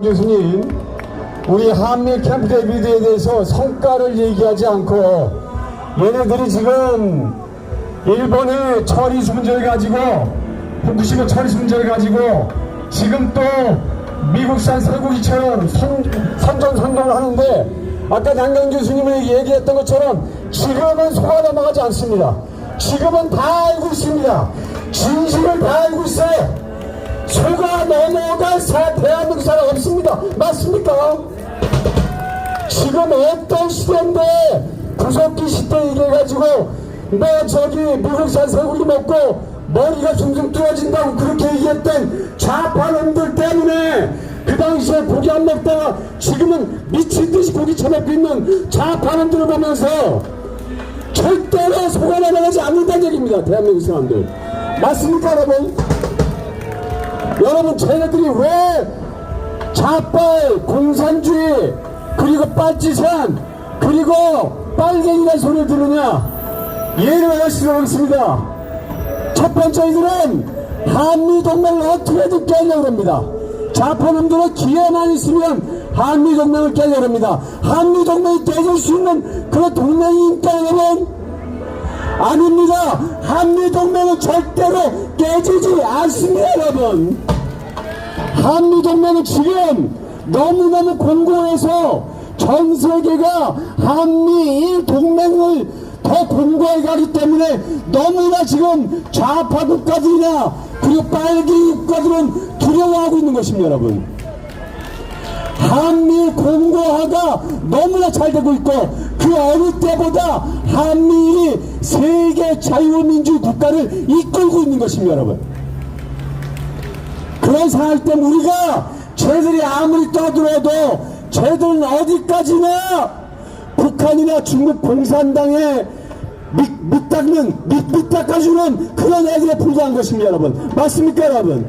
교수님, 우리 한미 캠프 데이비드에 대해서 성과를 얘기하지 않고 얘네들이 지금 일본의 처리수 문제를 가지고 후쿠시마 처리수 문제를 가지고 지금 또 미국산 쇠고기처럼 선전선동을 하는데 아까 양강 교수님이 얘기했던 것처럼 지금은 속아 넘어가지 않습니다. 지금은 다 알고 있습니다. 진실을 다 알고 있어요. 속아 넘어갈 대한민국 사람 없습니다. 맞습니까? 지금 어떤 시대인데 구석기 시대 얘기해가지고 뭐 저기 미국산 쇠고기 먹고 머리가 숭숭 뚫어진다고 그렇게 얘기했던 좌파놈들 때문에 그 당시에 고기 안 먹다가 지금은 미친듯이 고기 처먹고 있는 좌파놈들을 보면서 절대로 속아 넘어가지 않는다는 얘기입니다. 대한민국 사람들. 맞습니까 여러분? 여러분, 쟤네들이 왜 좌빨, 공산주의, 그리고 빨치산, 그리고 빨갱이라는 소리를 들으냐? 예를 하시도록 하겠습니다. 첫 번째, 이들은 한미동맹을 어떻게든 깨려고 합니다. 좌파놈들은 기회만 있으면 한미동맹을 깨려고 합니다. 한미동맹이 깨질 수 있는 그런 동맹이니까 여러분? 아닙니다. 한미동맹은 절대로 깨지지 않습니다 여러분. 한미동맹은 지금 너무너무 공고해서 전세계가 한미일 동맹을 더 공고하게 가기 때문에 너무나 지금 좌파 국가들이나 그리고 빨갱이 국가들은 두려워하고 있는 것입니다 여러분. 한미일 공고화가 너무나 잘 되고 있고 그 어느 때보다 한미일이 세계 자유민주 국가를 이끌고 있는 것입니다 여러분. 그런 상황 때문에 우리가 쟤들이 아무리 떠들어도 쟤들은 어디까지나 북한이나 중국 공산당에 밑닦아주는 그런 애들에 불과한 것입니다 여러분. 맞습니까 여러분?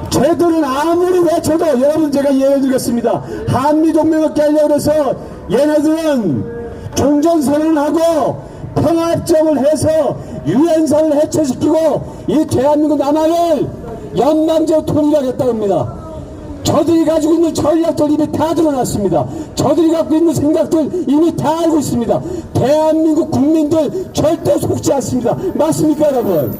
쟤들은 아무리 외쳐도 여러분 제가 예를 들겠습니다. 한미동맹을 깨려고 해서 얘네들은 종전선언하고 평화협정을 해서 유엔선을 해체시키고 이 대한민국 남한을 연방제로 통일하겠다고 합니다. 저들이 가지고 있는 전략들 이미 다 드러났습니다. 저들이 갖고 있는 생각들 이미 다 알고 있습니다. 대한민국 국민들 절대 속지 않습니다. 맞습니까 여러분?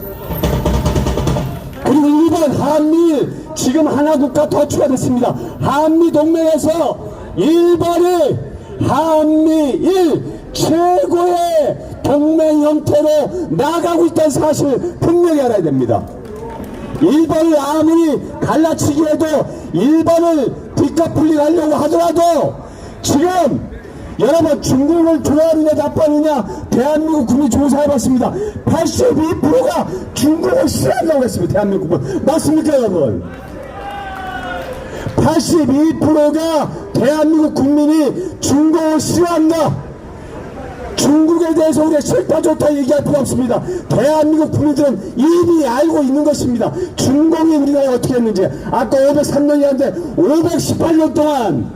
그리고 일본 한미일 지금 하나 국가 더 추가됐습니다. 한미동맹에서 일본이 한미일 최고의 동맹 형태로 나가고 있다는 사실을 분명히 알아야 됩니다. 일본을 아무리 갈라치기 해도 일본을 뒷갚으려 하려고 하더라도 지금 여러분 중국을 좋아하느냐 나빠하느냐 대한민국 국민 조사해봤습니다. 82%가 중국을 싫어한다고 했습니다. 대한민국은. 맞습니까 여러분? 82%가 대한민국 국민이 중국을 싫어한다. 중국에 대해서 우리가 싫다 좋다 얘기할 필요 없습니다. 대한민국 국민들은 이미 알고 있는 것입니다. 중공이 우리나라에 어떻게 했는지. 아까 503년이었는데 518년 동안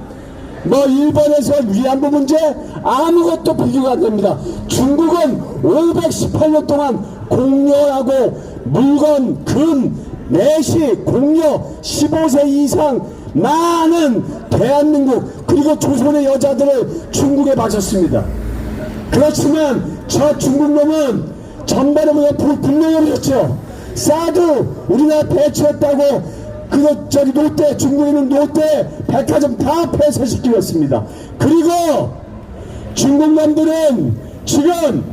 뭐 일본에서 위안부 문제 아무것도 비교가 안 됩니다. 중국은 518년 동안 공여하고 물건, 금, 내시, 공여 15세 이상 많은 대한민국 그리고 조선의 여자들을 중국에 바쳤습니다. 그렇지만 저 중국놈은 전반에 분명히 그랬죠. 사드 우리나라 배치했다고 저기 롯데, 중국에 있는 롯데 백화점 다 폐쇄시키었습니다. 그리고 중국 놈들은 지금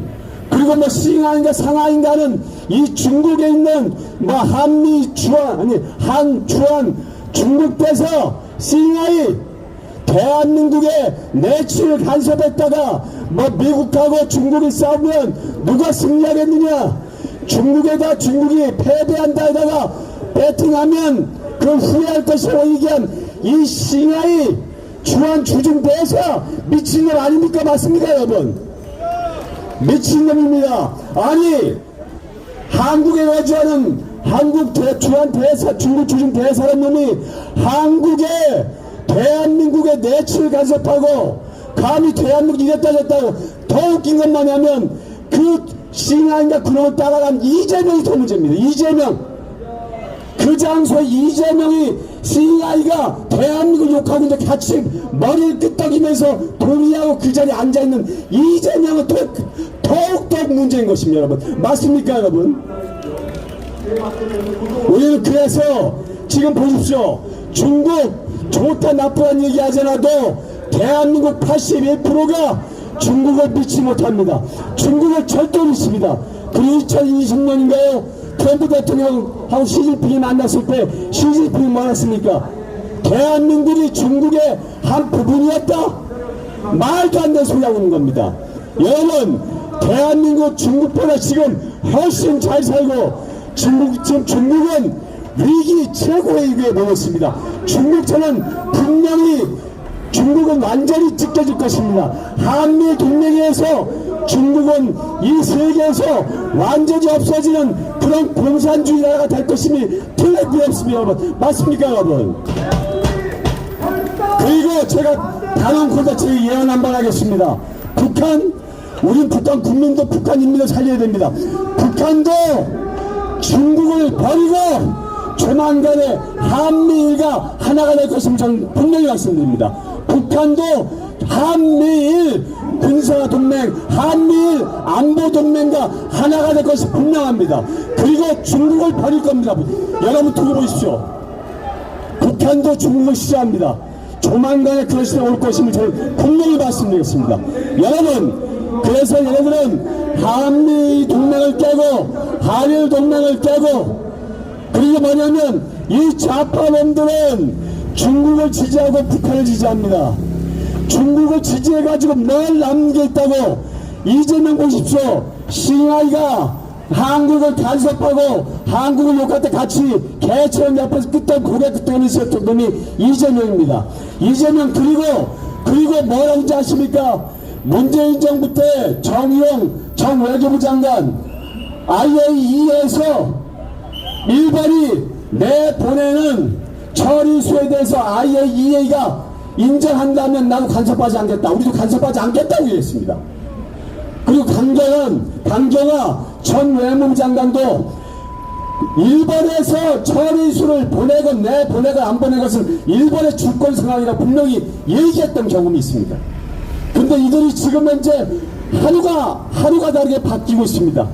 그리고 뭐 싱하인가 상하인가 하는 이 중국에 있는 뭐 한주한 중국에서 싱하이 대한민국의 내치를 간섭했다가 뭐 미국하고 중국이 싸우면 누가 승리하겠느냐. 중국이 패배한다에다가 배팅하면 그럼 후회할 것이라고 얘기한 이 싱하이 주한 주중대사 미친놈 아닙니까? 맞습니까 여러분? 미친놈입니다. 아니 한국에 거주하는 주한 대사 중국 주중 대사라는 놈이 대한민국의 내치를 간섭하고 감히 대한민국 이랬다 저랬다고. 더 웃긴 건 뭐냐면 그 싱하인가 그놈을 따라간 이재명이 더 문제입니다. 이재명. 그 장소에 이재명이 CIA가 대한민국 욕하고 있는데 같이 머리를 끄덕이면서 동의하고 그 자리에 앉아있는 이재명은 더욱더 문제인 것입니다, 여러분. 맞습니까, 여러분? 우리는 그래서 지금 보십시오. 중국 좋다 나쁘다는 얘기 하지 않아도 대한민국 81%가 중국을 믿지 못합니다. 중국을 절대 믿습니다. 그리고 2020년인가요? 트럼프 대통령하고 시진핑이 만났을 때 시진핑이 뭐랬습니까? 대한민국이 중국의 한 부분이었다? 말도 안 되는 소리 하고 있는 겁니다. 여러분, 대한민국 중국보다 지금 훨씬 잘 살고 지금 중국은 위기 최고의 위기에 놓였습니다. 중국처럼 분명히 중국은 완전히 찢겨질 것입니다. 한미 동맹에서 중국은 이 세계에서 완전히 없어지는 그런 공산주의 나라가 될 것임이 틀릴 게 없습니다, 여러분. 맞습니까, 여러분? 그리고 제가 단언 콘텐츠에 예언 한번 하겠습니다. 우린 북한 국민도 북한 인민을 살려야 됩니다. 북한도 중국을 버리고 조만간에 한미일가 하나가 될 것임을 저는 분명히 말씀드립니다. 북한도 한미일 군사동맹, 한미일 안보동맹과 하나가 될 것이 분명합니다. 그리고 중국을 버릴 겁니다. 여러분 두고 보십시오. 북한도 중국을 싫어합니다. 조만간에 그런 시대가 올 것임을 저는 분명히 말씀드리겠습니다. 여러분, 그래서 여러분은 한미 동맹을 깨고 한일 동맹을 깨고 그리고 뭐냐면 이 좌파놈들은 중국을 지지하고 북한을 지지합니다. 중국을 지지해가지고 뭘 남은 게 있다고. 이재명 보십시오. CIA가 한국을 간섭하고 한국을 욕할 때 같이 개처럼 옆에서 끄떡 고개 끄떡 있었던 놈이 이재명입니다. 이재명 그리고 뭐라고 아십니까? 문재인 정부 때 정의용 전 외교부 장관 IAEA에서 일본이 내보내는 처리수에 대해서 IAEA가 인정한다면 나도 간섭하지 않겠다. 우리도 간섭하지 않겠다고 얘기했습니다. 그리고 강경화 전 외무부 장관도 일본에서 처리수를 보내건 내보내건 안 보내건 것은 일본의 주권 상황이라 분명히 얘기했던 경험이 있습니다. 근데 이들이 지금 현재 하루가 다르게 바뀌고 있습니다.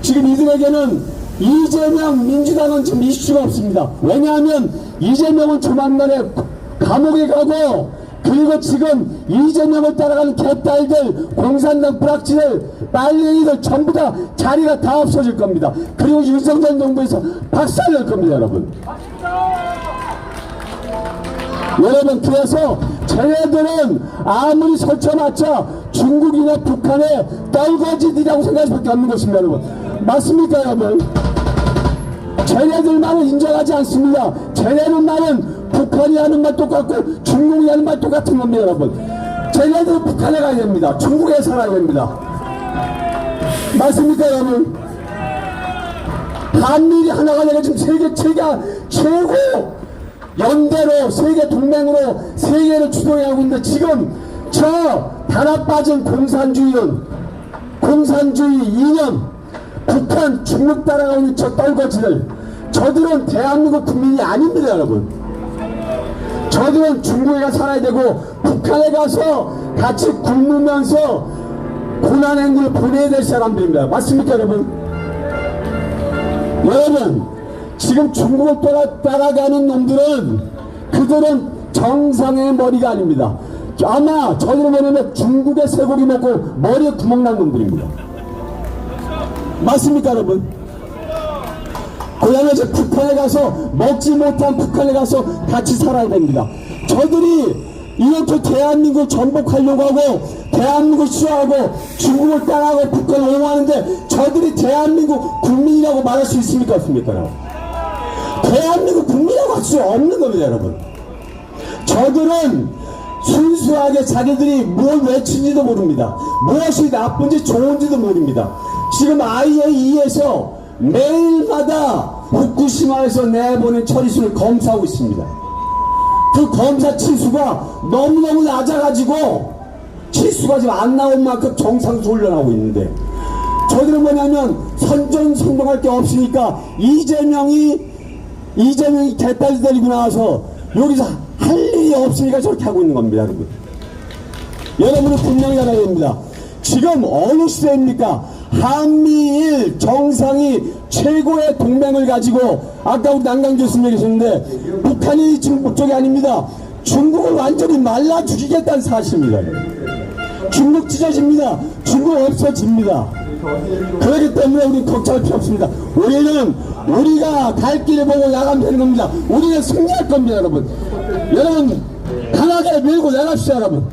지금 이들에게는 이재명 민주당은 지금 이슈가 없습니다. 왜냐하면 이재명은 조만간에 감옥에 가고 그리고 지금 이재명을 따라가는 개딸들 공산당 불확실들 빨갱이들 전부 다 자리가 다 없어질 겁니다. 그리고 윤석열 정부에서 박살낼 겁니다, 여러분. 여러분, 그래서 쟤네들은 아무리 설쳐봤자 중국이나 북한의 떨거지들이라고 생각할 수밖에 없는 것입니다, 여러분. 맞습니까, 여러분? 쟤네들만은 인정하지 않습니다. 쟤네들만은 북한이 하는 말 똑같고 중국이 하는 말 똑같은 겁니다, 여러분. 쟤네들은 북한에 가야 됩니다. 중국에 살아야 됩니다. 맞습니까, 여러분? 한미일이 하나가 되고 지금 세계 최고 연대로 세계 동맹으로 세계를 주도하고 있는데 지금 저 단합 빠진 공산주의 이념 북한 중국 따라가는 저 떨거지들 저들은 대한민국 국민이 아닙니다, 여러분. 저들은 중국에 가서 살아야 되고 북한에 가서 같이 굶으면서 고난행군을 보내야 될 사람들입니다. 맞습니까, 여러분? 여러분, 지금 중국을 따라가는 놈들은 그들은 정상의 머리가 아닙니다. 아마 저들은 뭐냐면 중국의 쇠고기 먹고 머리에 구멍 난 놈들입니다. 맞습니까, 여러분? 그다음에 이제 북한에 가서 먹지 못한 북한에 가서 같이 살아야 됩니다. 저들이 이렇게 대한민국을 전복하려고 하고 대한민국을 싫어하고 중국을 따라가고 북한을 옹호하는데 저들이 대한민국 국민이라고 말할 수 있습니까, 없습니까? 대한민국 국민이라고 할 수 없는 겁니다, 여러분. 저들은 순수하게 자기들이 뭘 외치는지도 모릅니다. 무엇이 나쁜지 좋은지도 모릅니다. 지금 IAEA에서 매일마다 후쿠시마에서 내보낸 처리수를 검사하고 있습니다. 그 검사 치수가 너무너무 낮아가지고 치수가 지금 안 나온 만큼 정상에서 올려나오고 있는데 저들은 뭐냐면 선전성동할 게 없으니까 이재명이 개딸 데리고 나와서 여기서 할 일이 없으니까 저렇게 하고 있는 겁니다, 여러분. 여러분은 분명히 알아야 됩니다. 지금 어느 시대입니까? 한미일 정상이 최고의 동맹을 가지고, 아까 우리 남강 교수님 계셨는데, 북한이 지금 목적이 아닙니다. 중국을 완전히 말라 죽이겠다는 사실입니다. 중국 찢어집니다. 중국 없어집니다. 그렇기 때문에 우리 걱정할 필요 없습니다. 우리는 우리가 갈 길을 보고 나가면 되는 겁니다. 우리는 승리할 겁니다, 여러분. 여러분, 강하게 밀고 나갑시다, 여러분.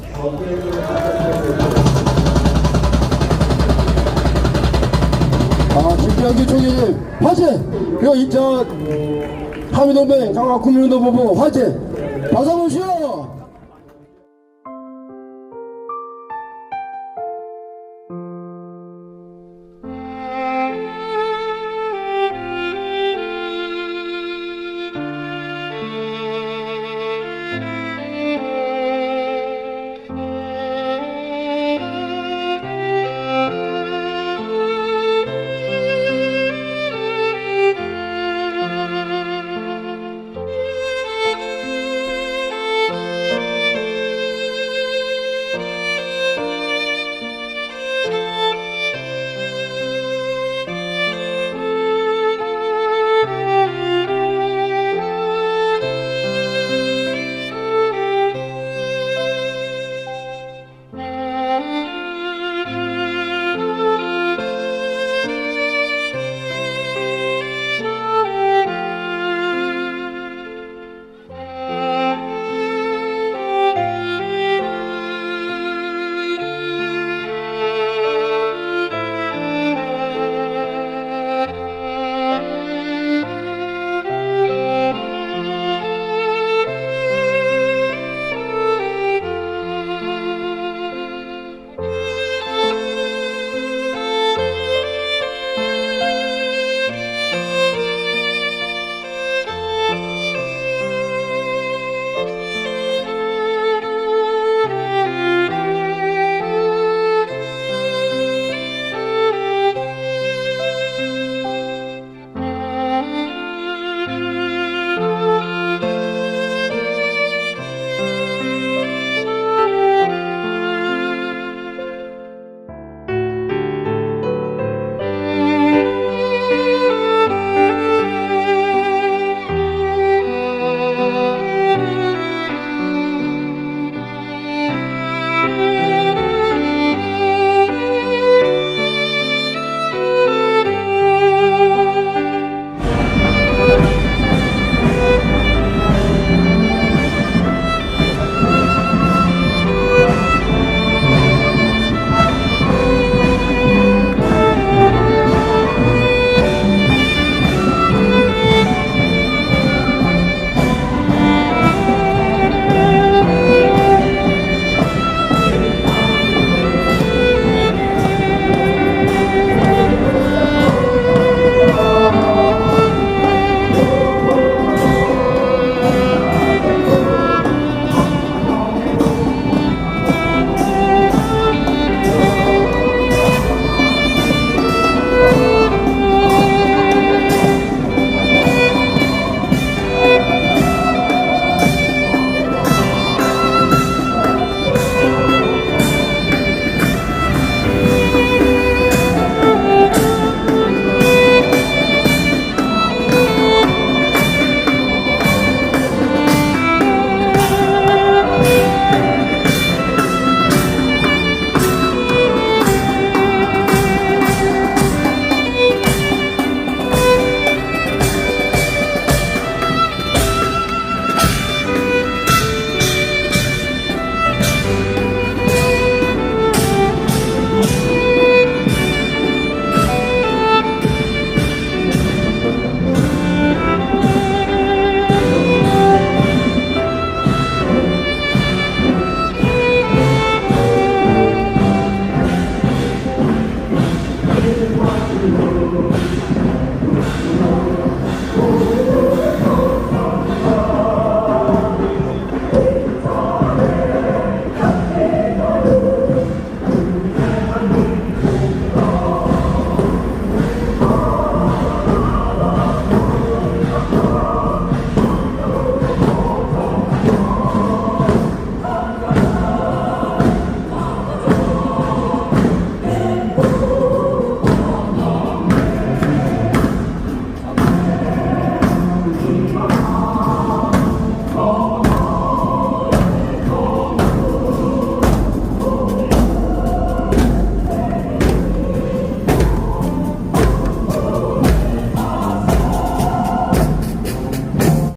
지금 여기 저기 화재, 여기 한미동맹 장학국민운동 보고 화재, 박수 한번 주시오.